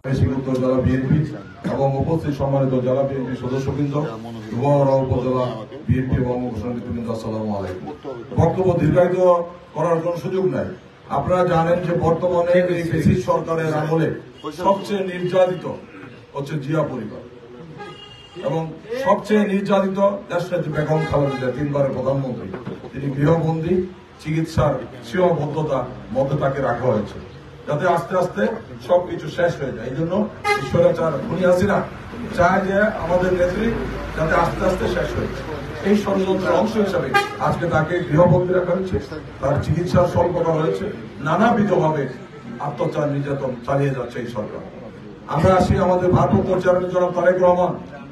উত্তর জেলা বিএনপি এবং উপস্থিত সম্মানিত জেলা বিএনপি সদস্যবৃন্দ, উপজেলা বিএনপি এবং নেতৃবৃন্দ, আসসালামু আলাইকুম। বক্তব্য দীর্ঘায়িত করার কোন সুযোগ নাই। আপনারা জানেন যে বর্তমানে এই ফ্যাসিস্ট সরকারের আমলে সবচেয়ে নির্যাতিত হচ্ছে জিয়া পরিবার এবং সবচেয়ে নির্যাতিত দেশনেত্রী বেগম খালেদা, 3 বারের প্রধানমন্ত্রী। তিনি গৃহবন্দী, চিকিৎসার সীমাবদ্ধতা মধ্যে তাকে রাখা হয়েছে যাতে আস্তে আস্তে সবকিছু শেষ হয়ে যায়। এই জন্য স্বৈরাচার খুনি হাসিনা চায় যে আমাদের নেত্রী যাতে আস্তে আস্তে শেষ হয়ে যায়। এই ষড়যন্ত্রের অংশ হিসাবে আজকে তাকে গৃহবন্দী রাখা হয়েছে, তার চিকিৎসার স্বল্পতা রয়েছে, নানাবিধভাবে অত্যাচার নির্যাতন চালিয়ে যাচ্ছে এই সরকার। আমরা আসি আমাদের ভারপ্রাপ্ত চেয়ারম্যান জনাব তারেক রহমান,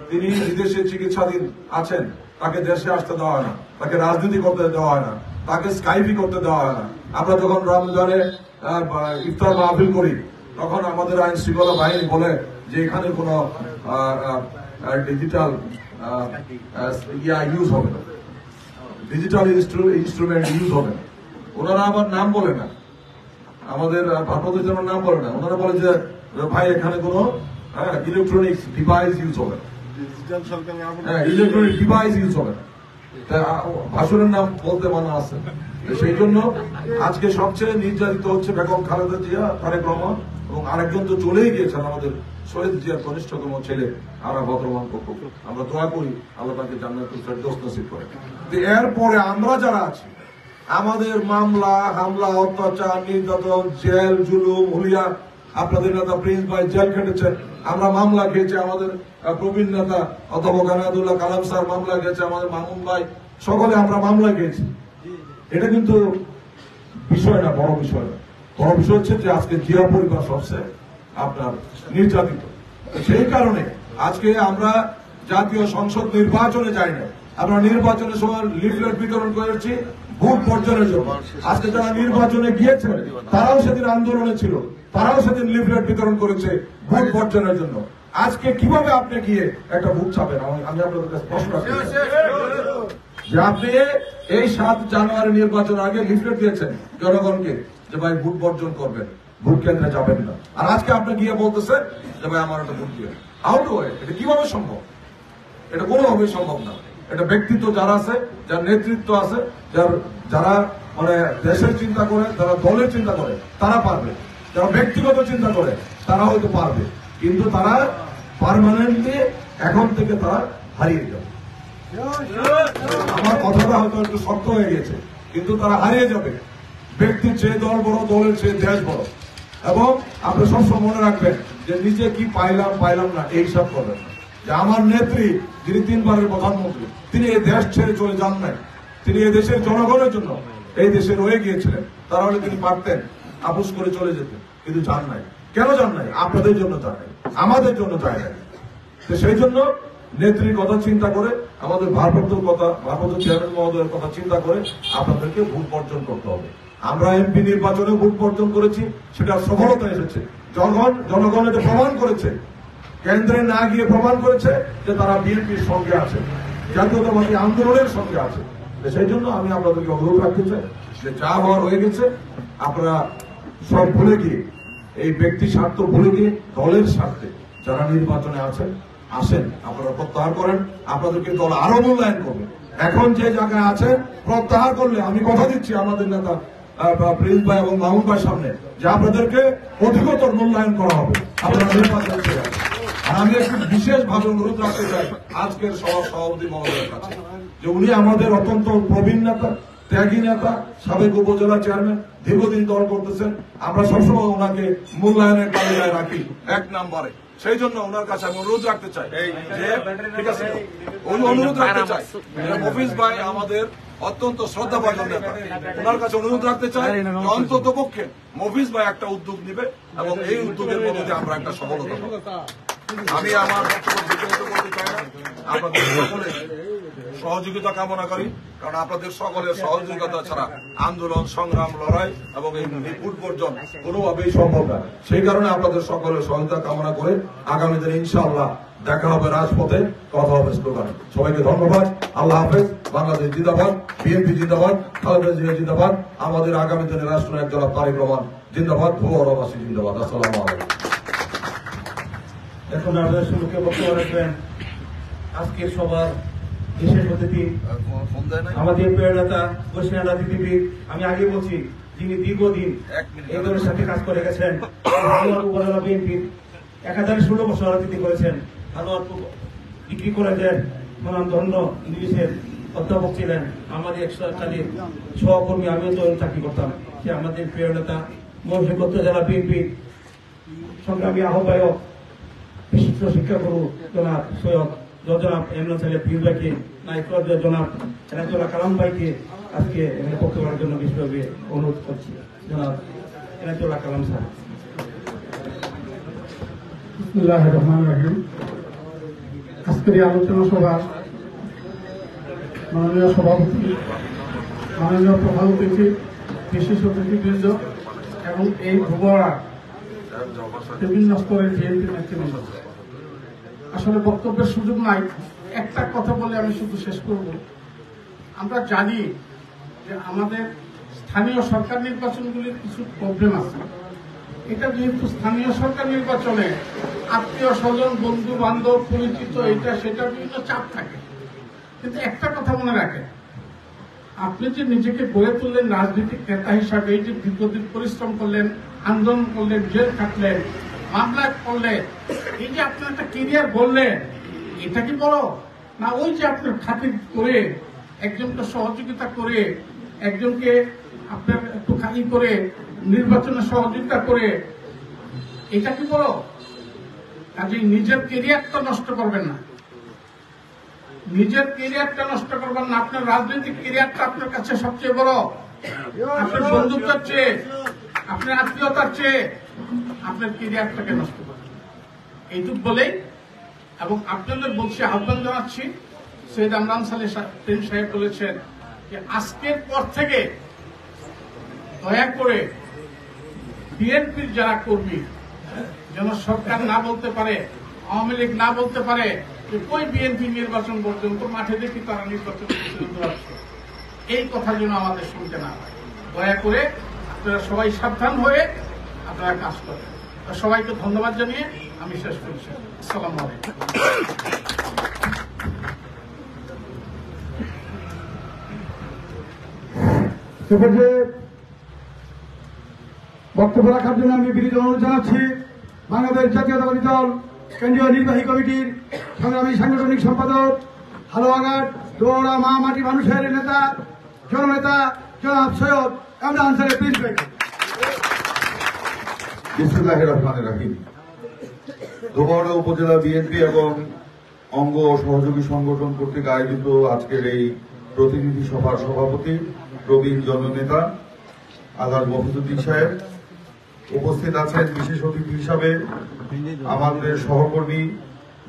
তিনি বিদেশে চিকিৎসাধীন আছেন, তাকে দেশে আসতে দেওয়া হয় না, তাকে রাজনীতি করতে দেওয়া হয় না, তাকে স্কাইপি করতে দেওয়া হয় না। আমরা যখন রমজানে ইফতার মাহফিল করি তখন আমাদের আইন শৃঙ্খলা বাহিনী বলে যে এখানে কোন ডিজিটাল ইউজ হবে না, ডিজিটাল ইনস্ট্রুমেন্ট ইউজ হবে না। ওনারা আমার নাম বলে না, আমাদের ভারপ্রাপ্ত নাম বলে না, ওনারা বলে যে ভাই এখানে কোন ইলেকট্রনিক ডিভাইস ইউজ হবে না, ইলেকট্রনিক ডিভাইস ইউজ হবে না। ভাষণের নাম বলতে মানা আছে। সেই জন্য আজকে সবচেয়ে নির্যাতিত হচ্ছে বেগম খালেদা জিয়া, তারেক রহমান এবং আরেকজন তো চলেই গিয়েছেন আমাদের শহীদ জিয়ার কনিষ্ঠতম ছেলে আরাফাত রহমান কক্কর। আমরা দোয়া করি আল্লাহ তাকে জান্নাতুল ফেরদৌস নসিব করে। এরপরে আমরা যারা আছি, আমাদের মামলা হামলা, অত্যাচার, নির্যাতন, জেল, জুলুম, হুলিয়া, আপনাদের নেতা প্রিন্স ভাই জেল খেটেছেন, আমরা মামলা খেয়েছি, আমাদের প্রবীণ নেতা অধ্যাপক আনাদুল্লাহ কালাম স্যার মামলা খেয়েছে, আমাদের মামুন ভাই, সকলে আমরা মামলা খেয়েছি। এটা কিন্তু বিষয় না, বড় বিষয় না। বড় বিষয় হচ্ছে যে আজকে জিয়া পরিবার সবচেয়ে আপনার নির্যাতিত। সেই কারণে আজকে আমরা জাতীয় সংসদ নির্বাচনে যাই না, আমরা নির্বাচনের সময় লিফলেট বিতরণ করেছি ভোট বর্জনের জন্য। আজকে যারা নির্বাচনে গিয়েছেন তারাও সেদিন আন্দোলনে ছিল, তারাও সেদিন লিফলেট বিতরণ করেছে ভোট বর্জনের জন্য। আজকে কিভাবে আপনি গিয়ে একটা ভোট ছাপেন? আমি আপনাদের কাছে প্রশ্ন রাখছি যে আপনি এই 7 জানুয়ারি নির্বাচন আগে লিফলেট দিয়েছেন জনগণকে যে ভাই ভোট বর্জন করবেন, ভোট কেন্দ্রে যাবেন না, আর আজকে আপনি গিয়ে বলতেছেন যে ভাই আমার একটা ভোট দিয়ে। How to way? এটা কিভাবে সম্ভব? এটা কোনোভাবেই সম্ভব না। এটা ব্যক্তিত্ব যারা আছে, যার নেতৃত্ব আছে, যারা মানে দেশের চিন্তা করে, যারা দলের চিন্তা করে তারা পারবে, যারা ব্যক্তিগত চিন্তা করে তারা হয়তো পারবে, কিন্তু তারা পার্মানেন্টলি এখন থেকে তারা হারিয়ে যাবে। আমার কথাটা হয়তো একটু শক্ত হয়ে গেছে, কিন্তু তারা হারিয়ে যাবে। ব্যক্তির চেয়ে দল বড়, দলের চেয়ে দেশ বড়। এবং আপনি সবসময় মনে রাখবেন যে নিজে কি পাইলাম না এই সব করবেন না। যে আমার নেত্রী যিনি 3 বারের প্রধানমন্ত্রী, তিনি এই দেশ ছেড়ে চলে যান নাই, তিনি এই দেশের জনগণের জন্য এই দেশে রয়ে গিয়েছিলেন। তাহলে তিনি পারতেন আপোষ করে চলে যেতে, কিন্তু যান নাই। কেন যান নাই? আপনাদের জন্য যান নাই, আমাদের জন্য যায় নাই। তো সেই জন্য নেত্রীর কথা চিন্তা করে, আমাদের ভারপ্রাপ্ত চেয়ারম্যান মহোদয়ের কথা চিন্তা করে আপনাদেরকে ভোট বর্জন করতে হবে। আমরা এমপি নির্বাচনে ভোট বর্জন করেছি, সেটা সফলতা এসেছে। জনগণ এটা প্রমাণ করেছে, কেন্দ্রে না গিয়ে প্রমাণ করেছে যে তারা বিএনপির সঙ্গে আছে, জাতীয়তাবাদী আন্দোলনের সঙ্গে আছে। সেই জন্য আমি আপনাদেরকে অনুরোধ রাখতে চাই যে যা হওয়ার হয়ে গেছে, আপনারা সব ভুলে গিয়ে, এই ব্যক্তি স্বার্থ ভুলে গিয়ে দলের স্বার্থে যারা নির্বাচনে আসেন আপনারা প্রত্যাহার করেন। আপনাদেরকে দল আরো মূল্যায়ন করবে। এখন যে জায়গায় আছেন প্রত্যাহার করলে আমি কথা দিচ্ছি আমাদের নেতা প্রিন্স ভাই এবং মামুন ভাইয়ের সামনে যে আপনাদেরকে অধিকতর মূল্যায়ন করা হবে আপনারা নির্বাচন ছেড়ে। আর আমি একটু বিশেষভাবে অনুরোধ রাখতে চাই আজকের সভাপতি মহোদয়ের কাছে যে উনি আমাদের অত্যন্ত প্রবীণ নেতা, ত্যাগী নেতা, সাবেক উপজেলা চেয়ারম্যান, দীর্ঘদিন দল করতেছেন। আমরা সবসময় ওনাকে মূল্যায়নের তালিকায় রাখি 1 নম্বরে। সেই জন্য ওনার কাছে আমি অনুরোধ রাখতে চাই যে ঠিক আছে, অনুরোধ রাখতে চাই মফিজ ভাই আমাদের অত্যন্ত শ্রদ্ধাভাজন নেতা, ওনার কাছে অনুরোধ রাখতে চাই অন্তত পক্ষে মফিজ ভাই একটা উদ্যোগ নিবে এবং এই উদ্যোগের মধ্যে আমরা একটা সফলতা পাবো। আমি আমার বক্তব্য দীর্ঘায়িত করতে চাই না, আপনাদের সকলে সহযোগিতা কামনা করি, কারণ আপনাদের সকলের সহযোগিতা ছাড়া আন্দোলন, সংগ্রাম, লড়াই এবং এই ভোট বর্জন কোনোভাবেই সম্ভব না। সেই কারণে আপনাদের সকলের সহযোগিতা কামনা করে আগামী দিনে ইনশাআল্লাহ দেখা হবে রাজপথে, কথা হবে স্লোগানে। সবাইকে ধন্যবাদ। আল্লাহ হাফেজ। বাংলাদেশ জিন্দাবাদ, বিএনপি জিন্দাবাদ, খালেদা জিয়া জিন্দাবাদ, আমাদের আগামী দিনে রাষ্ট্রনায়ক জনাব তারেক রহমান জিন্দাবাদ, ভুয়ারাবাসী জিন্দাবাদ। আসসালামু আলাইকুম। এখন আমাদের সম্মুখে বক্তব্য রাখবেন আজকের সবার বিশেষ অতিথি আমাদের প্রিয় নেতা বৈষ্ণব রাজনীতিবিদ। আমি আগে বলছি, যিনি দীর্ঘদিন এই দলের সাথে কাজ করে গেছেন, উপজেলা বিএনপির 1016 বছর রাজনীতি করেছেন, ডিগ্রি কলেজের ধন্য ইংলিশের অধ্যাপক ছিলেন, আমাদের সরকারের সহকর্মী, আমিও তো চাকরি করতাম। সে আমাদের প্রিয় নেতা ময়মনসিংহ জেলা বিএনপির সংগ্রামী আহ্বায়ক, বিশিষ্ট শিক্ষাগুরু জনাব সৈয়দ জনাব এমন সাহেব পীর ভাইকে, নায়ক জনাব এনায়তুল্লাহ কালাম ভাইকে আজকে এখানে বক্তব্য করার জন্য বিশেষভাবে অনুরোধ করছি। জনাব এনায়তুল্লাহ কালাম সাহেব। বিসমিল্লাহির রহমানির রহিম। আজকের এই আলোচনা সভার মাননীয় সভাপতি, মাননীয় প্রধান অতিথি, বিশেষ অতিথিবৃন্দ এবং এই ভূগোড়ার বিভিন্ন স্তরের বিএনপি নেতৃবৃন্দ, আসলে বক্তব্যের সুযোগ নাই, একটা কথা বলে আমি শুধু শেষ করব। আমরা জানি যে আমাদের স্থানীয় সরকার নির্বাচনগুলির কিছু প্রবলেম আছে। এটা যেহেতু স্থানীয় সরকার নির্বাচনে আত্মীয় স্বজন, বন্ধু বান্ধব, পরিচিত, এটা সেটা বিভিন্ন চাপ থাকে। কিন্তু একটা কথা মনে রাখেন, আপনি যে নিজেকে গড়ে তুললেন রাজনৈতিক নেতা হিসাবে, এই যে দীর্ঘদিন পরিশ্রম করলেন, আন্দোলন করলেন, জেল খাটলেন, মামলা করলেন, এই যে আপনি একটা কেরিয়ার গড়লেন, এটা কি বড় না? ওই যে আপনার খাতির করে, একজনকে সহযোগিতা করে, একজনকে আপনার একটু খালি করে নির্বাচনে সহযোগিতা করে, এটা কি বড়? কাজেই নিজের কেরিয়ারটা নষ্ট করবেন না, নিজের কেরিয়ারটা নষ্ট করবেন না। আপনার রাজনৈতিক কেরিয়ারটা আপনার কাছে সবচেয়ে বড়। আপনার বন্ধুত্বের চেয়ে, আপনার আত্মীয়তার চেয়ে আপনার কেরিয়ারটাকে নষ্ট করবেন। এইটুক বলেই এবং আপনাদের বলছি, আহ্বান জানাচ্ছি, সৈয়দ আমরান সাহেব বলেছেন যে আজকের পর থেকে দয়া করে বিএনপির যারা কর্মী যেন সরকার না বলতে পারে, আওয়ামী লীগ না বলতে পারে যে কই বিএনপি নির্বাচন পর্যন্ত মাঠে দেখি তারা নির্বাচন করছে, এই কথা যেন আমাদের শুনতে না হয়। দয়া করে আপনারা সবাই সাবধান হয়ে আপনারা কাজ করেন। সবাইকে ধন্যবাদ জানিয়ে আমি শেষ করছি। আসসালামু আলাইকুম। বক্তব্য রাখার জন্য আমি বিনীত অনুরোধ জানাচ্ছি বাংলাদেশ জাতীয়তাবাদী দল কেন্দ্রীয় নির্বাহী কমিটির সংগ্রামী সাংগঠনিক সম্পাদক, হালুয়াঘাট দোয়ারা মা মাটি মানুষের নেতা, জননেতা জনাব সৈয়দ এমরান সাহেব প্লিজ ভাই। বিসমিল্লাহির রহমানির রহিম। দোবাড়া উপজেলা বিএনপি এবং অঙ্গ ও সহযোগী সংগঠন কর্তৃক আয়োজিত আজকের এই প্রতিনিধি সভার সভাপতি, প্রবীণ জননেতা আলহাজ মফিজউদ্দিন সাহেব, উপস্থিত আছেন বিশেষ অতিথি হিসাবে আমাদের সহকর্মী,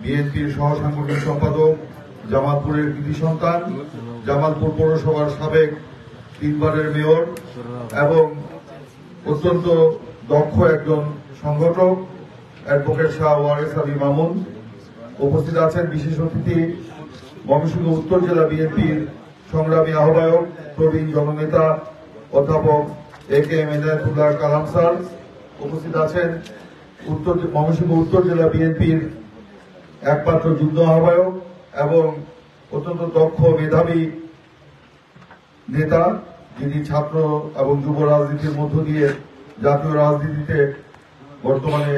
বিএনপির সহ সাংগঠনিক সম্পাদক, জামালপুরের কৃতি সন্তান, জামালপুর পৌরসভার সাবেক 3 বারের মেয়র এবং অত্যন্ত দক্ষ একজন সংগঠক অ্যাডভোকেট শাহ ওয়ারেস আলী মামুন। উপস্থিত আছেন বিশেষ অতিথি ময়মনসিংহ উত্তর জেলা বিএনপির সংগ্রামী আহ্বায়ক, প্রবীণ জননেতা অধ্যাপক এ.কে.এম. এনায়েতুল্লাহ কালাম স্যার। উপস্থিত আছেন ময়মনসিংহ উত্তর জেলা বিএনপির একমাত্র যুগ্ম আহ্বায়ক এবং অত্যন্ত দক্ষ মেধাবী নেতা, যিনি ছাত্র এবং যুব রাজনীতির মধ্য দিয়ে জাতীয় রাজনীতিতে বর্তমানে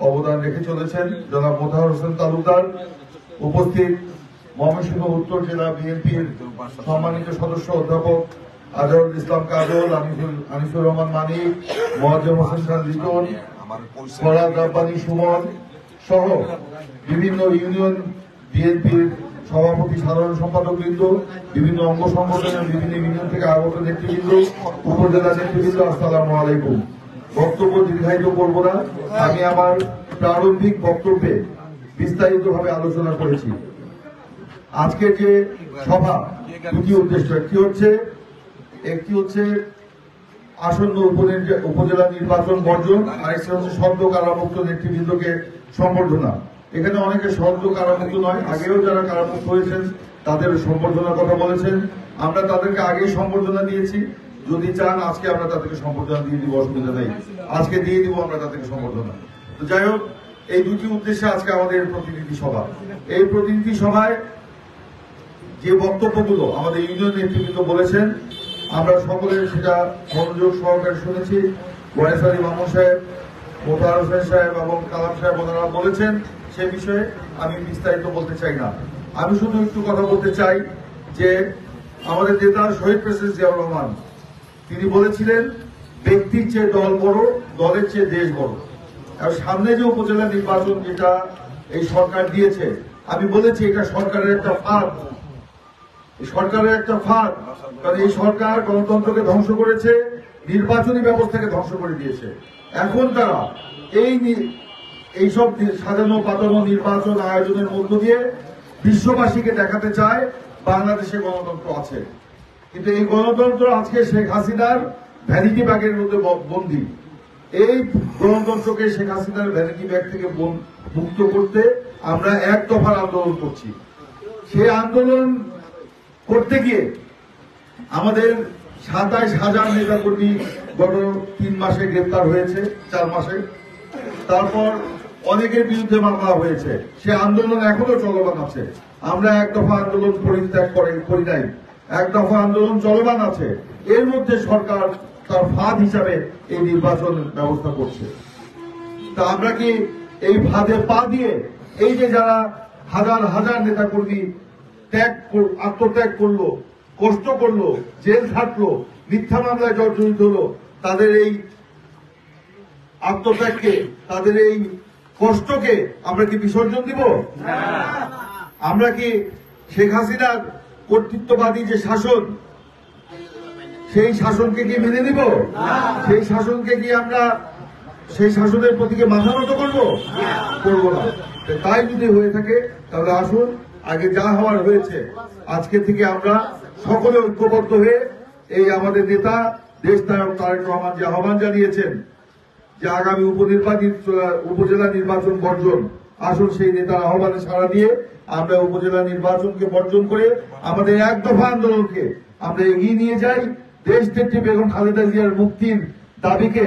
অবদান রেখে চলেছেন, জনাব মোতাহার হোসেন তালুকদার। উপস্থিত ময়মনসিংহ উত্তর জেলা বিএনপির সম্মানিত সদস্য অধ্যাপক আজহারুল ইসলাম কাজল, আনিসুর রহমান মানিক, মোয়াজ্জেম হোসেন খান লিটন, ফরাদ রাব্বানী সুমন সহ বিভিন্ন ইউনিয়ন বিএনপির সভাপতি, সাধারণ সম্পাদক বৃন্দ, বিভিন্ন অঙ্গ সংগঠনের বিভিন্ন ইউনিয়ন থেকে আগত নেতৃবৃন্দ, উপজেলা নেতৃবৃন্দ, আসসালামু আলাইকুম। বক্তব্য দীর্ঘায়িত করব না। আমি আমার প্রারম্ভিক বক্তব্যে বিস্তারিতভাবে আলোচনা করেছি। আজকের যে সভা, দুটি উদ্দেশ্য, একটি হচ্ছে আসন্ন উপজেলা নির্বাচন বর্জন, আরেকটি হচ্ছে সদ্য কারামুক্ত নেতৃবৃন্দকে সম্বর্ধনা। এখানে অনেকে সদ্য কারামুক্ত নয়, আগেও যারা কারামুক্ত হয়েছেন তাদের সম্বর্ধনার কথা বলেছেন। আমরা তাদেরকে আগেই সম্বর্ধনা দিয়েছি, যদি চান আজকে আমরা তাদেরকে সম্বর্ধনা দিয়ে দিব, অসুবিধা নেই, আজকে দিয়ে দিব আমরা তাদেরকে সম্বর্ধনা। তো যাই হোক, এই দুটি উদ্দেশ্যে আজকে আমাদের প্রতিনিধি সভা। এই প্রতিনিধি সভায় যে বক্তব্যগুলো আমাদের ইউনিয়ন নেতৃবৃন্দ বলেছেন, আমরা সকলে সেটা মনোযোগ সহকারে শুনেছি। ওয়াইস আলী মামুন সাহেব, মোতাহার হোসেন সাহেব এবং কালাম সাহেব ওনারা বলেছেন, সে বিষয়ে আমি বিস্তারিত বলতে চাই না। আমি শুধু একটু কথা বলতে চাই যে আমাদের নেতা শহীদ প্রেসিডেন্ট জিয়াউর রহমান তিনি বলেছিলেন, ব্যক্তির চেয়ে দল বড়, দলের চেয়ে দেশ বড়। আর সামনে যে উপজেলা নির্বাচন যেটা এই সরকার দিয়েছে, আমি বলেছি এটা সরকারের একটা ফাঁদ, সরকারের একটা ফাঁদ। কারণ এই সরকার গণতন্ত্রকে ধ্বংস করেছে, নির্বাচনী ব্যবস্থাকে ধ্বংস করে দিয়েছে। এখন তারা এইসব সাজানো পাতানো নির্বাচন আয়োজনের মধ্য দিয়ে বিশ্ববাসীকে দেখাতে চায় বাংলাদেশে গণতন্ত্র আছে। কিন্তু এই গণতন্ত্র আজকে শেখ হাসিনার ভ্যানিটি ব্যাগের মধ্যে বন্দী। এই গণতন্ত্রকে শেখ হাসিনার ভ্যানিটি ব্যাগ থেকে মুক্ত করতে আমরা এক দফার আন্দোলন করছি। সেই আন্দোলন করতে গিয়ে আমাদের ২৭,০০০ নেতাকর্মী গত ৩ মাসে গ্রেপ্তার হয়েছে, ৪ মাসে। তারপর অনেকের বিরুদ্ধে মামলা হয়েছে। সে আন্দোলন এখনো চলমান আছে। আমরা এক দফা আন্দোলন পরিত্যাগ করি নাই, এক দফা আন্দোলন চলমান আছে। এর মধ্যে সরকার তার ফাঁদ হিসাবে এই নির্বাচন ব্যবস্থা করছে। তা আমরা কি এই ফাঁদে পা দিয়ে এই যে যারা হাজার হাজার নেতাকর্মী আত্মত্যাগ করলো, কষ্ট করলো, জেল খাটলো, মিথ্যা মামলায় জর্জরিত হলো, তাদের এই আত্মত্যাগকে, তাদের এই কষ্টকে আমরা কি বিসর্জন দিব? আমরা কি শেখ হাসিনার কর্তৃত্ববাদী যে শাসন, সেই শাসনকে কি মেনে নিব? সেই শাসনকে কি আমরা সেই শাসনের প্রতি মাথা নত করবো? করবো না। তাই যদি হয়ে থাকে তাহলে আসুন, আগে যা হওয়ার হয়েছে আজকে থেকে আমরা সকলে ঐক্যবদ্ধ হয়ে এই আমাদের নেতা দেশ নায়ক তারেক রহমান যে আহ্বান জানিয়েছেন যে আগামী উপজেলা নির্বাচন বর্জন, আসুন সেই নেতার আহ্বানে সাড়া দিয়ে আমরা উপজেলা নির্বাচনকে বর্জন করে আমাদের এক দফা আন্দোলনকে আমরা এগিয়ে নিয়ে যাই। দেশ নেত্রী বেগম খালেদা জিয়ার মুক্তির দাবিকে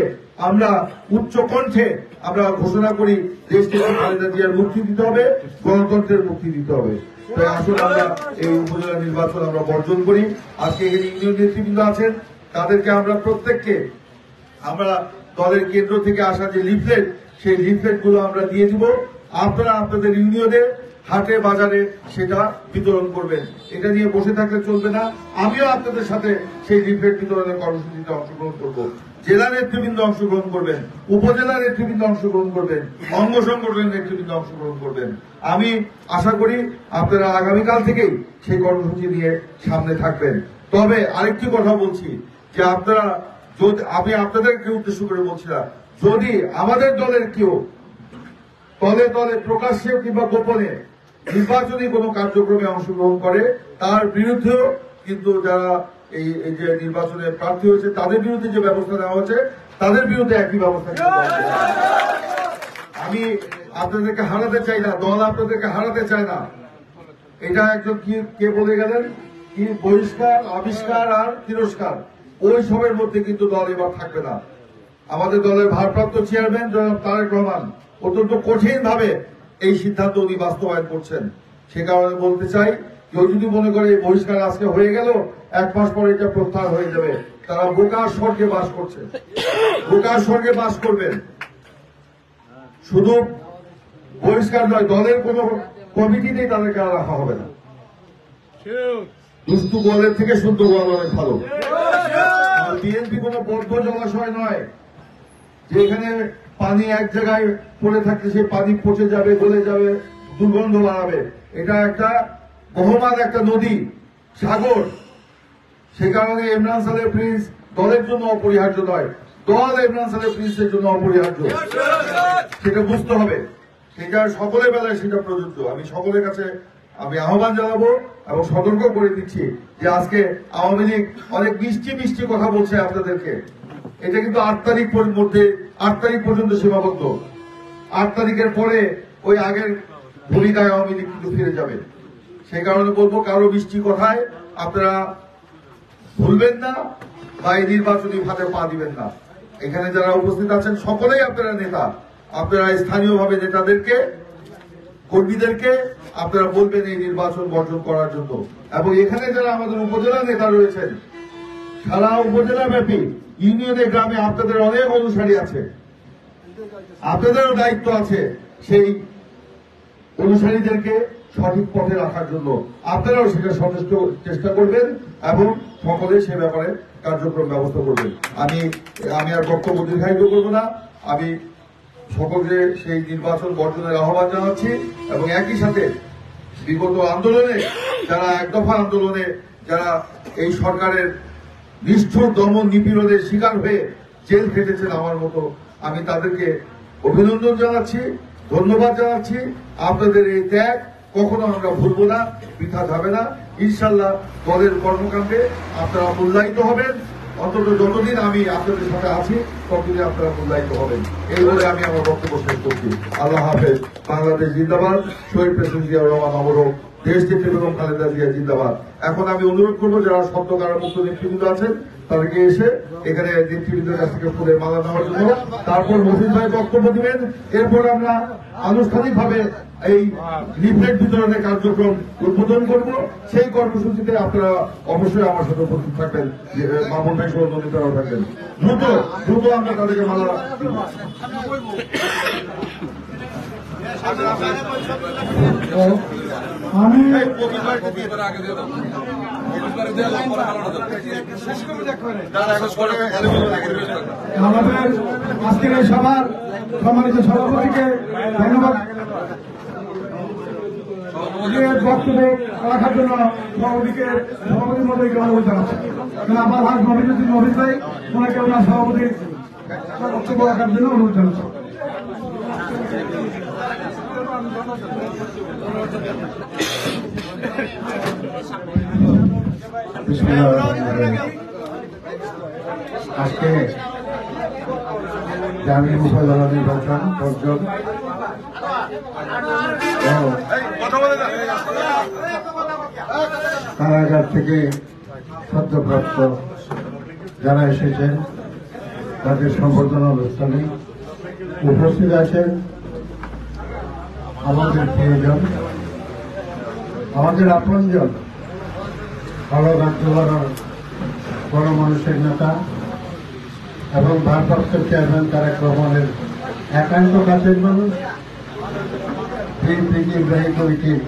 আমরা উচ্চ কণ্ঠে আমরা ঘোষণা করি, দেশ নেত্রী খালেদা জিয়ার মুক্তি দিতে হবে, গণতন্ত্রের মুক্তি দিতে হবে। তাই আসলে আমরা এই উপজেলা নির্বাচন আমরা বর্জন করি। আজকে এখানে ইউনিয়ন নেতৃবৃন্দ আছেন, তাদেরকে আমরা প্রত্যেককে আমরা দলের কেন্দ্র থেকে আসা যে লিফলেট, সেই লিফলেট গুলো আমরা দিয়ে দিব। আপনারা আপনাদের ইউনিয়নে, হাটে, বাজারে সেটা বিতরণ করবেন। এটা নিয়ে বসে থাকলে চলবে না। আমিও আপনাদের সাথে সেই লিফলেট বিতরণের কর্মসূচিতে অংশগ্রহণ করব। জেলা নেতৃবৃন্দ অংশগ্রহণ করবেন, উপজেলা নেতৃবৃন্দ অংশগ্রহণ করবেন, অঙ্গ সংগঠনের নেতৃবৃন্দ অংশগ্রহণ করবেন। আমি আশা করি আপনারা আগামীকাল থেকেই সেই কর্মসূচি নিয়ে সামনে থাকবেন। তবে আরেকটি কথা বলছি যে আপনারা, আমি আপনাদেরকে উদ্দেশ্য করে বলছিলাম, যদি আমাদের দলের কেউ তলে তলে প্রকাশ্যে কিংবা গোপনে নির্বাচনী কোনো কার্যক্রমে অংশগ্রহণ করে, তার বিরুদ্ধেও কিন্তু যারা এই যে নির্বাচনে প্রার্থী হয়েছে তাদের বিরুদ্ধে যে ব্যবস্থা নেওয়া হচ্ছে, তাদের বিরুদ্ধে একই ব্যবস্থা নেওয়া হচ্ছে। আমি আপনাদেরকে হারাতে চাই না, দল আপনাদেরকে হারাতে চায় না। এটা একজন কে বলে গেলেন, কি বহিষ্কার, আবিষ্কার আর তিরস্কার, ওই সবের মধ্যে কিন্তু দল এবার থাকবে না। আমাদের দলের ভারপ্রাপ্ত চেয়ারম্যান জনাব তারেক রহমান অত্যন্ত কঠিন ভাবে এই সিদ্ধান্ত উনি বাস্তবায়ন করছেন। সে কারণে বলতে চাই, কেউ যদি মনে করে বহিষ্কার আজকে হয়ে গেল, 1 মাস পরে এটা প্রত্যাহার হয়ে যাবে, তারা বোকার স্বর্গে বাস করছে, বোকার স্বর্গে বাস করবেন। শুধু বহিষ্কার নয়, দলের কোন কমিটিতেই তাদেরকে আর রাখা হবে না। দুষ্টু গোয়ালের থেকে শুদ্ধ গোয়াল অনেক ভালো। বিএনপি কোন বদ্ধ জলাশয় নয়, যেখানে পানি এক জায়গায় পড়ে থাকলে সেই পানি পচে যাবে, গলে যাবে, দুর্গন্ধ বাড়াবে। এটা একটা বহমান একটা নদী, সাগর। সে কারণে ইমরান সালেহ প্রিন্স দলের জন্য অপরিহার্য নয়, দল ইমরান সালেহ প্রিন্সের জন্য অপরিহার্য। সেটা বুঝতে হবে, সেটা সকলের বেলায় সেটা প্রযোজ্য। আমি সকলের কাছে আমি আহ্বান জানাবো এবং সতর্ক করে দিচ্ছি যে আজকে আওয়ামী লীগ অনেক মিষ্টি মিষ্টি কথা বলছে আপনাদেরকে। এটা কিন্তু 8 তারিখ মধ্যে 8 তারিখ পর্যন্ত সীমাবদ্ধ। 8 তারিখের পরে ওই আগের ভূমিকায় আওয়ামী লীগ কিন্তু ফিরে যাবে। সেই কারণে বলবো, কারো মিষ্টি কথায় আপনারা ভুলবেন না বা এই নির্বাচনী ফাঁদে পা দিবেন না। এখানে যারা উপস্থিত আছেন সকলেই আপনারা নেতা, আপনারা স্থানীয়ভাবে নেতাদেরকে, কর্মীদেরকে আপনারা বলবেন এই নির্বাচন বর্জন করার জন্য। এবং এখানে যারা আমাদের উপজেলা নেতা রয়েছেন, সারা উপজেলা ব্যাপী ইউনিয়নে গ্রামে আপনাদের অনেক অনুসারী আছে, আপনাদেরও দায়িত্ব আছে সেই অনুসারীদেরকে সঠিক পথে রাখার জন্য। আপনারাও সেটা সচেষ্ট চেষ্টা করবেন এবং সকলে সে ব্যাপারে কার্যক্রম ব্যবস্থা করবেন। আমি আর বক্তব্য দীর্ঘায়িত করব না। আমি সকলকে সেই নির্বাচন বর্জনের আহ্বান জানাচ্ছি এবং একই সাথে বিগত আন্দোলনে যারা এক দফা আন্দোলনে যারা এই সরকারের নিষ্ঠুর দমন নিপীড়নের শিকার হয়ে জেল খেটেছেন আমার মতো, আমি তাদেরকে অভিনন্দন জানাচ্ছি, ধন্যবাদ জানাচ্ছি। আপনাদের এই ত্যাগ কখনো আমরা ভুলবো না, বৃথা যাবে না। ইনশাল্লাহ দলের কর্মকাণ্ডে আপনারা মূল্যায়িত হবেন। অন্তত যতদিন আমি আপনাদের সাথে আছি ততদিন আপনারা মূল্যায়িত হবেন। এই বলে আমি আমার বক্তব্য শেষ করছি। আল্লাহ হাফেজ। বাংলাদেশ জিন্দাবাদ। শহীদ প্রেসিডেন্ট জিয়াউর রহমান অমর। দেশ নেত্রী বেগম খালেদা জিয়া জিন্দাবাদ। এখন আমি অনুরোধ করবো যারা শব্দ কারামুক্ত নেতৃবৃন্দ আছেন তাদেরকে এসে এখানে নেতৃবৃন্দের কাছ থেকে ফুলের মালা নেওয়ার জন্য, তারপর মফিজ ভাই বক্তব্য দিবেন। এরপর আমরা আনুষ্ঠানিকভাবে এই লিফলেট বিতরণের কার্যক্রম উদ্বোধন করব। সেই কর্মসূচিতে আপনারা অবশ্যই আমার সাথে উপস্থিত থাকবেন, মামুন ভাই সহ নেতারাও থাকবেন। দ্রুত আমরা তাদেরকে মালা দিব। আমি আমাদের আজকের এই সভার সম্মানিত সভাপতিকে ধন্যবাদ বক্তব্য রাখার জন্য সভাপতি মহোদয়কে অনুরোধ জানাচ্ছি। আমার ভাই মফিজুদ্দিন মফিজ ভাই ওনাকে ওনার সভাপতির বক্তব্য রাখার জন্য অনুরোধ জানাচ্ছি। আজকে জামিন উপজেলা নির্বাচন বর্জন কারাগার থেকে সদ্যপ্রাপ্ত যারা এসেছেন তাদের সম্বর্ধনা অনুষ্ঠানে উপস্থিত আছেন আমাদের প্রিয়জন, আমাদের আপনজন, বালুঘাট জেলার গণমানুষের নেতা এবং ভারপ্রাপ্ত চেয়ারম্যান তারেক রহমানের একান্ত কাছের মানুষ, বিএনপি নির্বাহী কমিটির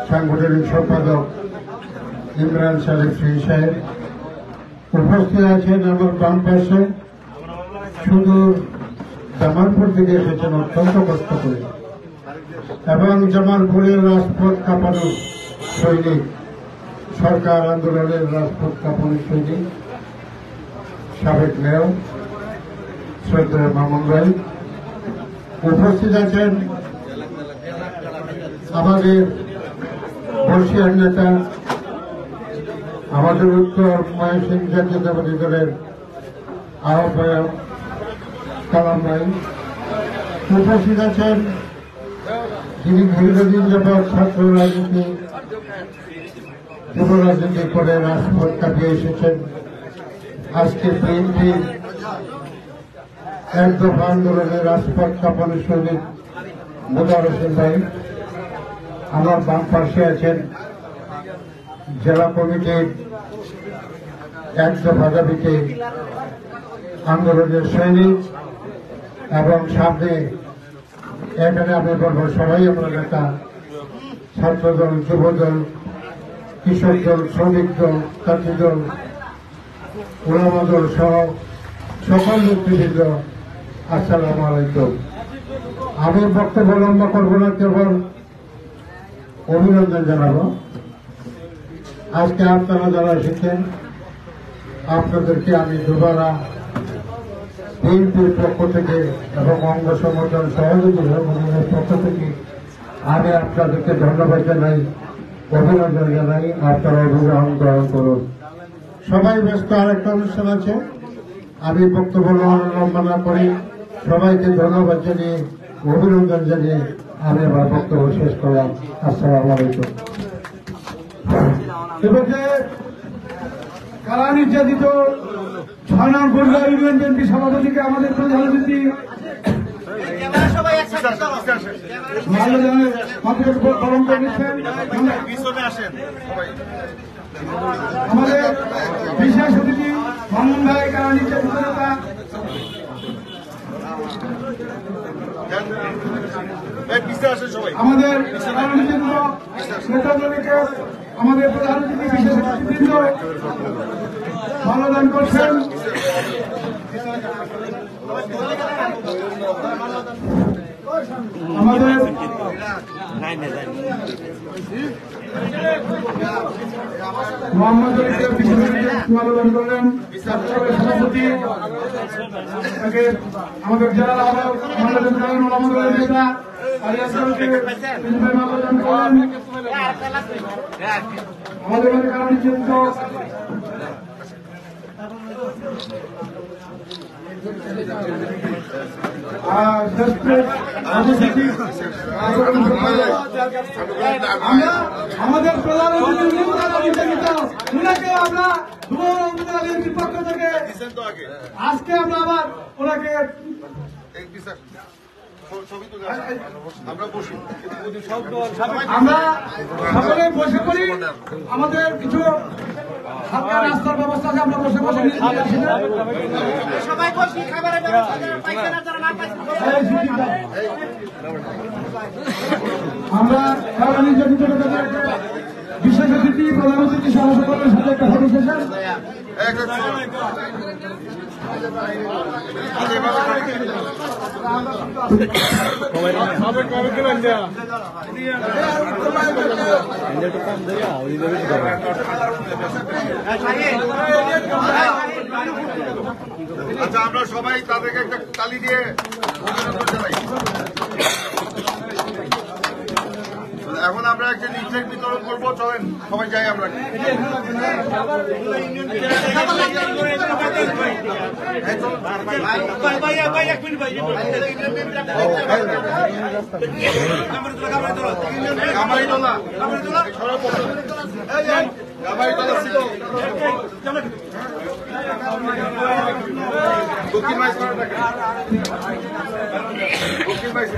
সাংগঠনিক সম্পাদক ইমরান সাহেব সাহেব উপস্থিত আছেন। আমার বাম পাশে সুদূর জামালপুর থেকে এসেছেন অত্যন্ত কষ্ট করে, এবং জামালপুরের রাজপথ কাঁপানো সৈনিক, সরকার আন্দোলনের রাজপথ কাঁপানো সৈনিক সাবেক মেয়র শ্রদ্ধেয় মামুন ভাই উপস্থিত আছেন। আমাদের বর্ষিয়ার নেতা, আমাদের উত্তর ময়মনসিংহ জাতীয়তাবাদী দলের আহ্বায়ক কালাম ভাই উপস্থিত আছেন, যিনি দীর্ঘদিন যাবৎ ছাত্র রাজনীতি, যুব রাজনীতি করে রাজপথ কাটিয়ে এসেছেন। আজকে বিএনপির এক দফা আন্দোলনের রাজপথ কাঁপানো সৈনিক মোদার হোসেন ভাই। আমার বাম পাশে আছেন জেলা কমিটির এক দফা দাবিতে আন্দোলনের সৈনিক, এবং সামনে এখানে আমি বলবো সবাই আমরা নেতা, ছাত্রদল, যুবদল, কৃষক দল, শ্রমিক দল, ছাত্রী দল, ওলামা দল সহ সকল নেতৃবৃন্দ, আসসালামু আলাইকুম। আমি বক্তব্য লম্বা করবো না, কেবল অভিনন্দন জানাবো। আজকে আপনারা যারা এসেছেন আপনাদেরকে আমি দুবারা বিএনপির পক্ষ থেকে এবং অঙ্গ সংগঠন সহযোগী সংগঠনের পক্ষ থেকে আমি আপনাদেরকে ধন্যবাদ জানাই, অভিনন্দন জানাই। আপনারা অভিনন্দন গ্রহণ করুন। সবাই ব্যস্ত, আরেকটা অনুষ্ঠান আছে। আমি বক্তব্য লম্বা না করি, সবাইকে ধন্যবাদ জানিয়ে অভিনন্দন জানিয়ে আমি আমার বক্তব্য শেষ করলাম। আসসালামু আলাইকুম। এবারে কারা নির্যাতিত 6 নং বরগুনা ইউনিয়ন বিএনপি সভাপতিকে আমাদের প্রধান অতিথি মাল্যদানের মাধ্যমে পালন করে নিচ্ছেন। আমাদের বিশেষ অতিথি মামুন ভাই কারা নির্যাতিত নেতা আমাদের নেতাগুলিকে আমাদের প্রধান অতিথি বিশেষ অতিথিবৃন্দ মাল্যদান করছেন। আমাদের মোহাম্মদ মাল্যদান করলেন সভাপতি, আমাদের জেলা মাল্যদান করেন আমাদের নেতা আলিয়াসকে মাল্যদান করেন। আমাদের মধ্যে কারণ চিন্তা আমাদের প্রধান ওনাকে আমরা পক্ষ থেকে আজকে আমরা আবার ওনাকে আমরা সকলে বসে করি। আমাদের কিছু হালকা নাস্তার ব্যবস্থা আছে, আমরা বসে বসে আমরা বিশেষ অতিথি প্রধান অতিথি সহ সকলের সাথে একটা ফটো সেশন আচ্ছা, আমরা সবাই তাদেরকে একটা তালি দিয়ে অভিনন্দন জানাই। এখন আমরা একটা লিফলেট বিতরণ করবো, চলেন সবাই যাই আমরা। দক্ষিণ মাইস দক্ষিণ মাইস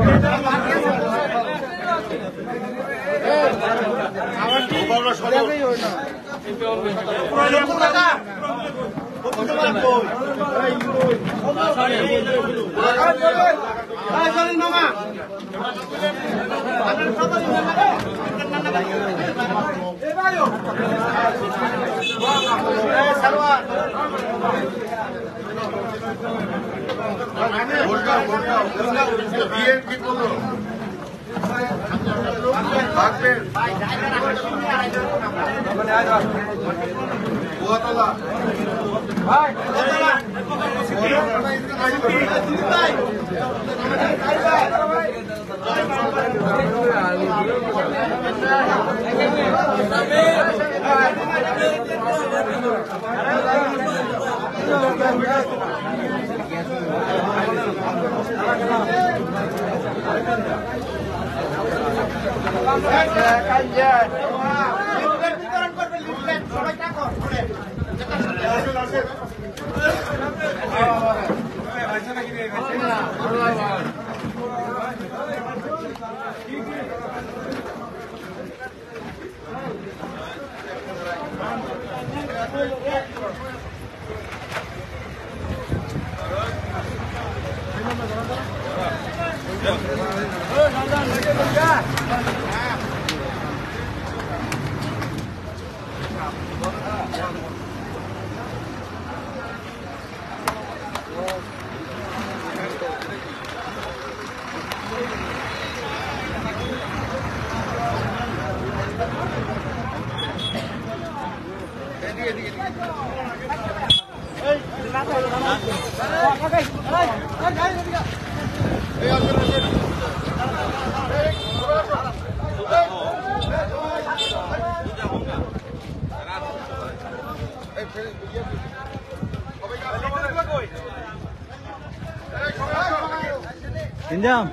Injam.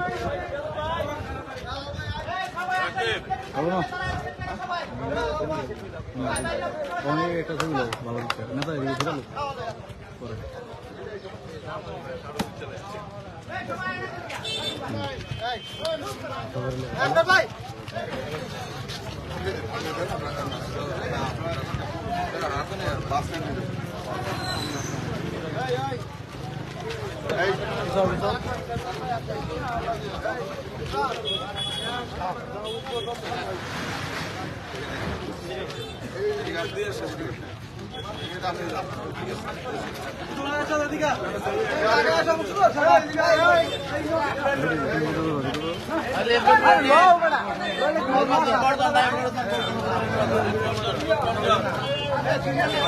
Halo. একটা ছবি ভালো দিচ্ছে নেতা পরে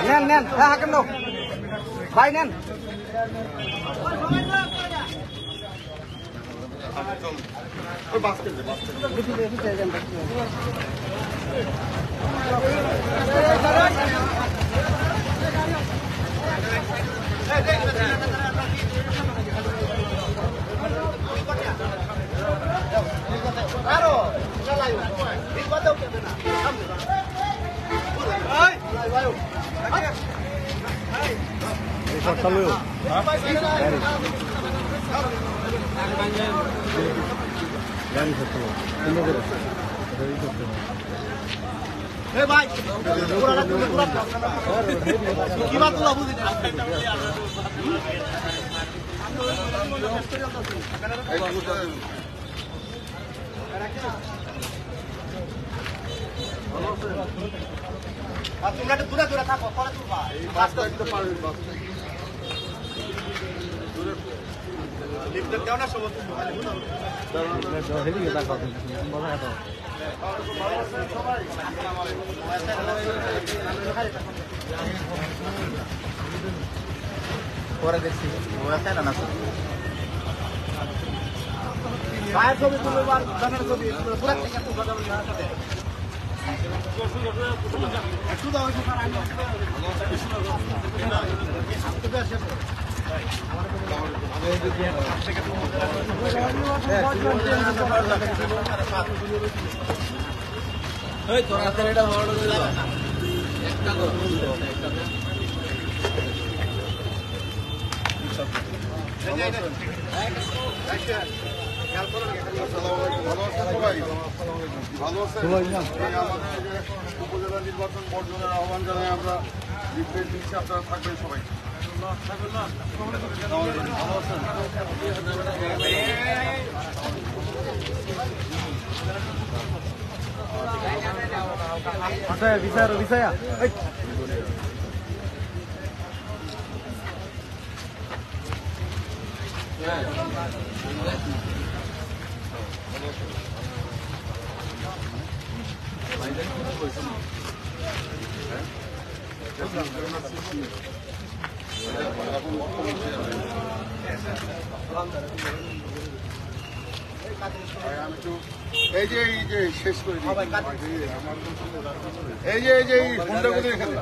নেন নেন হ্যাঁ হাকেম দাও ভাই নেন তোমরা একটু দূরে দূরে থাকো পরে তুলবা লিফট দাও না সব পরে দেখছি না ভাইয়ের ছবি তুলবার গানের ছবি পুরা থেকে উপজেলা নির্বাচন বর্জনের আহ্বান জানাই আমরা লিফলেট দিচ্ছি আপনারা থাকবেন সবাই বিষয় এই যে শেষ করে এই যে ফোনটাগুলো এখানে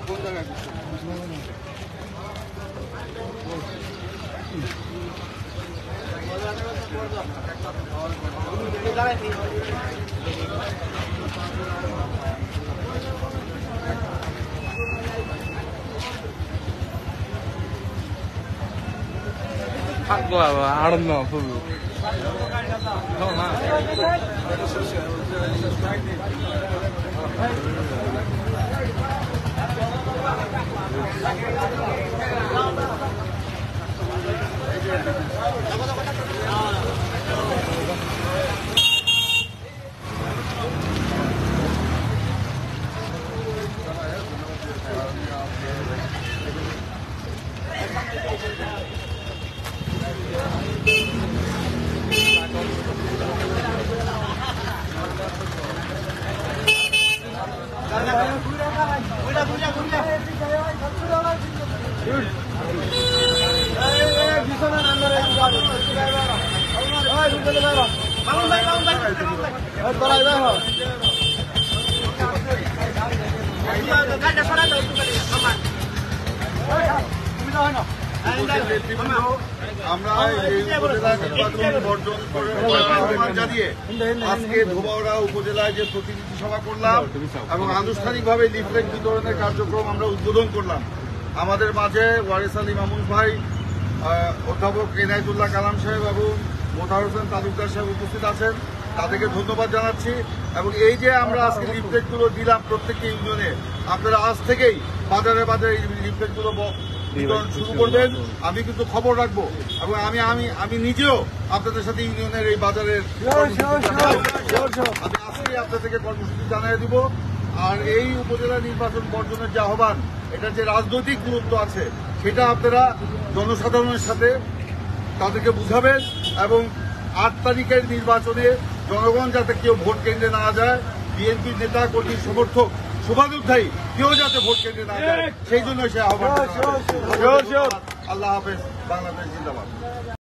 কোন জায়গায় থাকবো আর না ফুল ভাই গাড়িটা সরা দাও একটু গাড়ি আমার আমরা এই উপজেলা নির্বাচন বর্জন করে আহ্বান জানিয়ে আজকে ধোবাউড়া উপজেলায় যে প্রতিনিধি সভা করলাম এবং আনুষ্ঠানিকভাবে লিফলেট বিতরণের কার্যক্রম আমরা উদ্বোধন করলাম। আমাদের মাঝে ওয়ারিস আলী মামুন ভাই, অধ্যাপক এনায়েতুল্লাহ কালাম সাহেব এবং মোতাহার হোসেন তালুকদার সাহেব উপস্থিত আছেন। তাদেরকে ধন্যবাদ জানাচ্ছি। এবং এই যে আমরা আজকে লিফলেটগুলো দিলাম প্রত্যেকটি ইউনিয়নে, আপনারা আজ থেকেই বাজারে বাজারে এই লিফলেটগুলো বিতরণ শুরু করবেন। আমি কিন্তু খবর রাখবো এবং আমি নিজেও আপনাদের সাথে ইউনিয়নের এই বাজারের আমি আজকে আপনাদেরকে কর্মসূচি জানিয়ে দিব। আর এই উপজেলা নির্বাচন বর্জনের যে আহ্বান, এটার যে রাজনৈতিক গুরুত্ব আছে সেটা আপনারা জনসাধারণের সাথে তাদেরকে বুঝাবেন এবং 8 তারিখের নির্বাচনে জনগণ যাতে কেউ ভোট কেন্দ্রে না যায়, বিএনপির নেতা কর্মী সমর্থক শুভানুধ্যায়ী কেউ যাতে ভোট কেন্দ্রে না যায়, সেই জন্য সে আহ্বান। আল্লাহ হাফেজ, বাংলাদেশ জিন্দাবাদ।